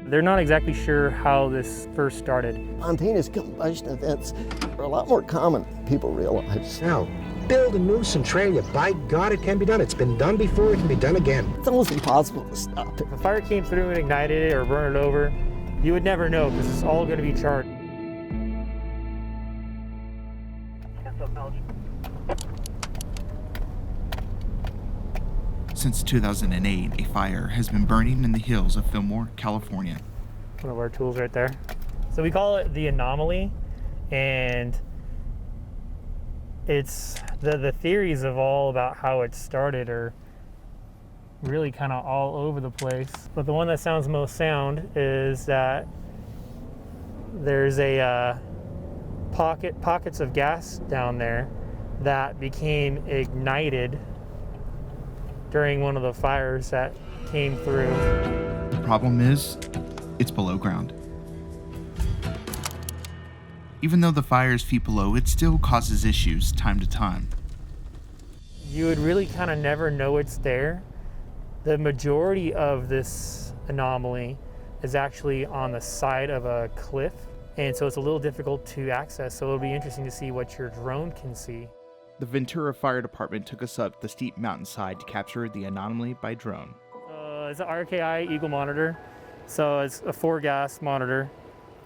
They're not exactly sure how this first started. Spontaneous combustion events are a lot more common than people realize. Now, build a new Centralia. By God, it can be done. It's been done before, it can be done again. It's almost impossible to stop it. If a fire came through and ignited it or burned it over, you would never know because it's all going to be charred. Since 2008, a fire has been burning in the hills of Fillmore, California. One of our tools right there. So we call it the Anomaly, and it's the theories of all about how it started are really kind of all over the place. But the one that sounds most sound is that there's a pockets of gas down there that became ignited during one of the fires that came through. The problem is, it's below ground. Even though the fire is feet below, it still causes issues time to time. You would really kind of never know it's there. The majority of this anomaly is actually on the side of a cliff, and so it's a little difficult to access, so it'll be interesting to see what your drone can see. The Ventura Fire Department took us up the steep mountainside to capture the anomaly by drone. It's an RKI Eagle monitor, so it's a 4-gas monitor.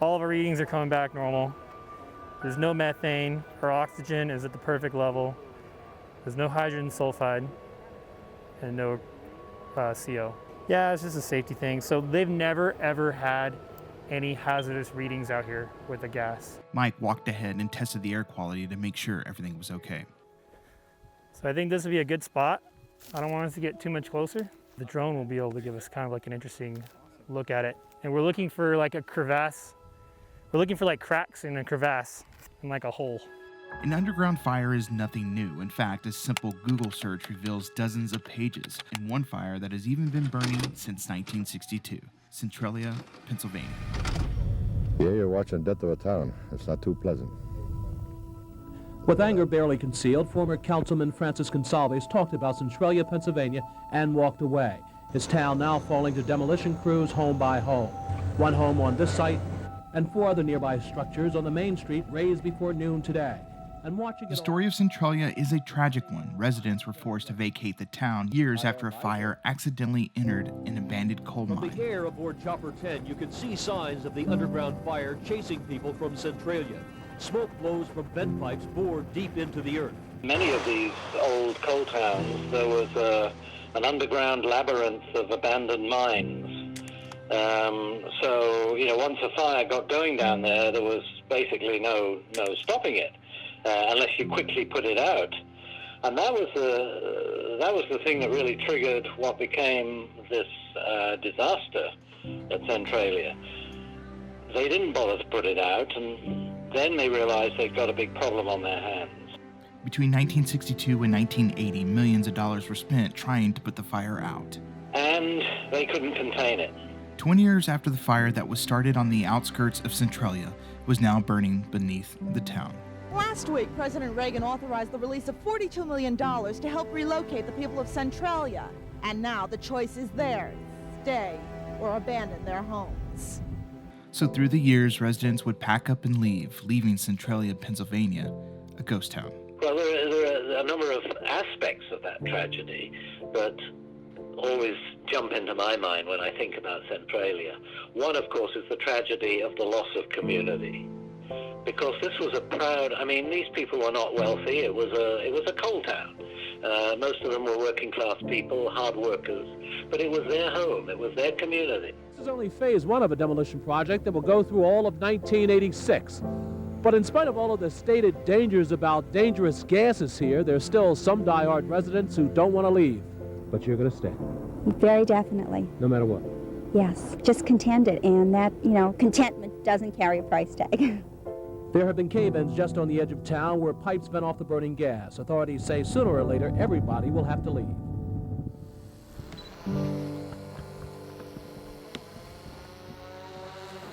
All of our readings are coming back normal. There's no methane. Our oxygen is at the perfect level. There's no hydrogen sulfide and no CO. Yeah, it's just a safety thing. So they've never ever had any hazardous readings out here with the gas. Mike walked ahead and tested the air quality to make sure everything was okay. So I think this would be a good spot. I don't want us to get too much closer. The drone will be able to give us kind of like an interesting look at it. And we're looking for like a crevasse. We're looking for like cracks in a crevasse and like a hole. An underground fire is nothing new. In fact, a simple Google search reveals dozens of pages in one fire that has even been burning since 1962, Centralia, Pennsylvania. Yeah, you're watching death of a town. It's not too pleasant. With anger barely concealed, former Councilman Francis Gonsalves talked about Centralia, Pennsylvania, and walked away. His town now falling to demolition crews home by home. One home on this site and 4 other nearby structures on the main street razed before noon today. And watching the story of Centralia is a tragic one. Residents were forced to vacate the town years after a fire accidentally entered an abandoned coal mine. From the air aboard Chopper 10, you can see signs of the underground fire chasing people from Centralia. Smoke blows from vent pipes bored deep into the earth. Many of these old coal towns, there was an underground labyrinth of abandoned mines. So, once a fire got going down there, there was basically no stopping it. Unless you quickly put it out. And that was the thing that really triggered what became this disaster at Centralia. They didn't bother to put it out, and then they realized they'd got a big problem on their hands. Between 1962 and 1980, millions of dollars were spent trying to put the fire out. And they couldn't contain it. 20 years after the fire that was started on the outskirts of Centralia was now burning beneath the town. Last week, President Reagan authorized the release of $42 million to help relocate the people of Centralia. And now the choice is theirs: stay or abandon their homes. So through the years, residents would pack up and leave, leaving Centralia, Pennsylvania, a ghost town. Well, there are a number of aspects of that tragedy that always jump into my mind when I think about Centralia. One, of course, is the tragedy of the loss of community. Because this was these people were not wealthy. It was a coal town. Most of them were working class people, hard workers, but it was their home. It was their community. This is only phase 1 of a demolition project that will go through all of 1986. But in spite of all of the stated dangers about dangerous gases here, there's still some diehard residents who don't want to leave. But you're going to stay. Very definitely. No matter what. Yes, just contented, and that, contentment doesn't carry a price tag. There have been cave-ins just on the edge of town where pipes vent off the burning gas. Authorities say sooner or later everybody will have to leave.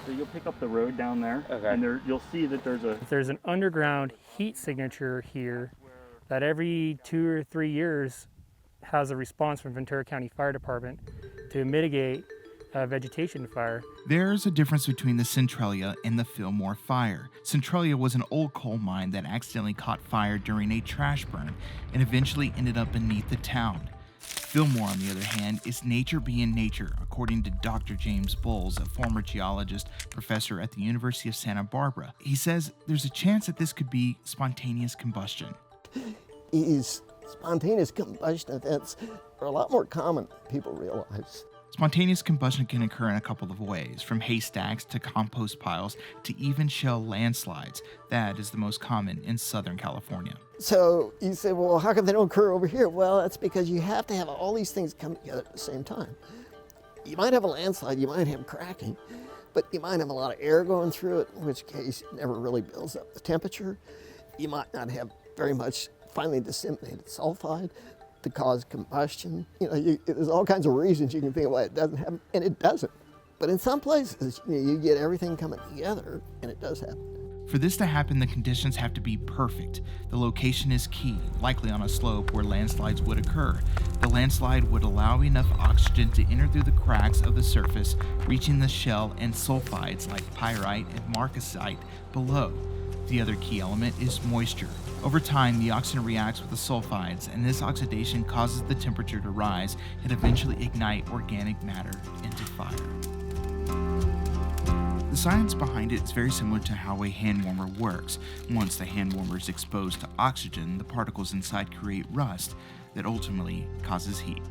So you'll pick up the road down there, and you'll see that there's an underground heat signature here that every 2 or 3 years has a response from Ventura County Fire Department to mitigate vegetation fire. There's a difference between the Centralia and the Fillmore fire. Centralia was an old coal mine that accidentally caught fire during a trash burn and eventually ended up beneath the town. Fillmore, on the other hand, is nature being nature, according to Dr. James Bowles, a former geologist professor at the University of Santa Barbara. He says there's a chance that this could be spontaneous combustion. These spontaneous combustion events are a lot more common than people realize. Spontaneous combustion can occur in a couple of ways, from haystacks to compost piles to even shell landslides. That is the most common in Southern California. So you say, well, how come they don't occur over here? Well, that's because you have to have all these things come together at the same time. You might have a landslide, you might have cracking, but you might have a lot of air going through it, in which case it never really builds up the temperature. You might not have very much finely disseminated sulfide to cause combustion. There's all kinds of reasons you can think of why it doesn't happen, and it doesn't. But in some places, you get everything coming together, and it does happen. For this to happen, the conditions have to be perfect. The location is key, likely on a slope where landslides would occur. The landslide would allow enough oxygen to enter through the cracks of the surface, reaching the shell and sulfides like pyrite and marcasite below. The other key element is moisture. Over time, the oxygen reacts with the sulfides, and this oxidation causes the temperature to rise and eventually ignite organic matter into fire. The science behind it is very similar to how a hand warmer works. Once the hand warmer is exposed to oxygen, the particles inside create rust that ultimately causes heat.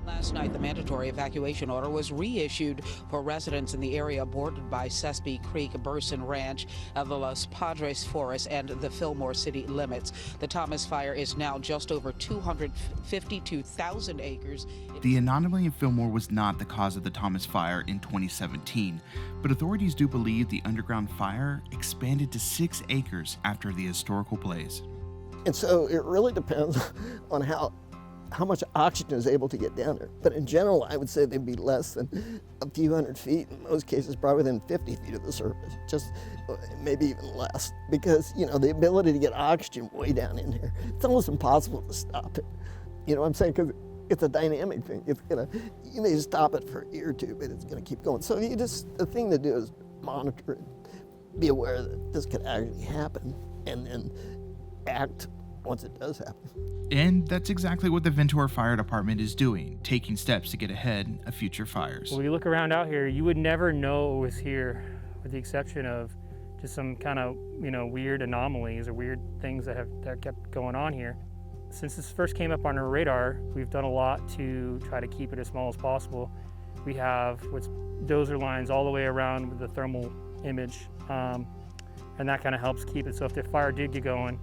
Last night, the mandatory evacuation order was reissued for residents in the area bordered by Sespe Creek, Burson Ranch, the Los Padres Forest, and the Fillmore city limits. The Thomas fire is now just over 252,000 acres. The Anomaly in Fillmore was not the cause of the Thomas fire in 2017, but authorities do believe the underground fire expanded to 6 acres after the historical blaze. And so it really depends on how much oxygen is able to get down there. But in general, I would say they'd be less than a few hundred feet, in most cases probably within 50 feet of the surface, just maybe even less. Because, the ability to get oxygen way down in here, it's almost impossible to stop it. You know what I'm saying? Because it's a dynamic thing. You may stop it for a year or two, but it's gonna keep going. So the thing to do is monitor it, be aware that this could actually happen, and then act once it does happen. And that's exactly what the Ventura Fire Department is doing, taking steps to get ahead of future fires. When you look around out here, you would never know it was here, with the exception of just some kind of, weird anomalies or weird things that kept going on here. Since this first came up on our radar, we've done a lot to try to keep it as small as possible. We have what's dozer lines all the way around with the thermal image, and that kind of helps keep it. So if the fire did get going,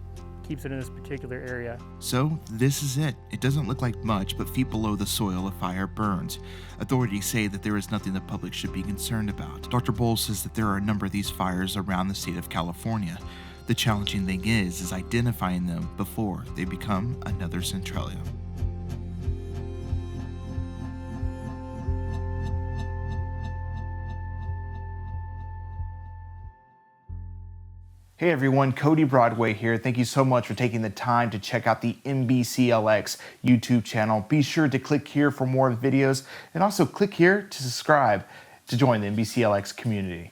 keeps it in this particular area. So this is it. It doesn't look like much, but feet below the soil, a fire burns. Authorities say that there is nothing the public should be concerned about. Dr. Bowles says that there are a number of these fires around the state of California. The challenging thing is identifying them before they become another Centralia. Hey everyone, Cody Broadway here. Thank you so much for taking the time to check out the NBCLX YouTube channel. Be sure to click here for more videos, and also click here to subscribe to join the NBCLX community.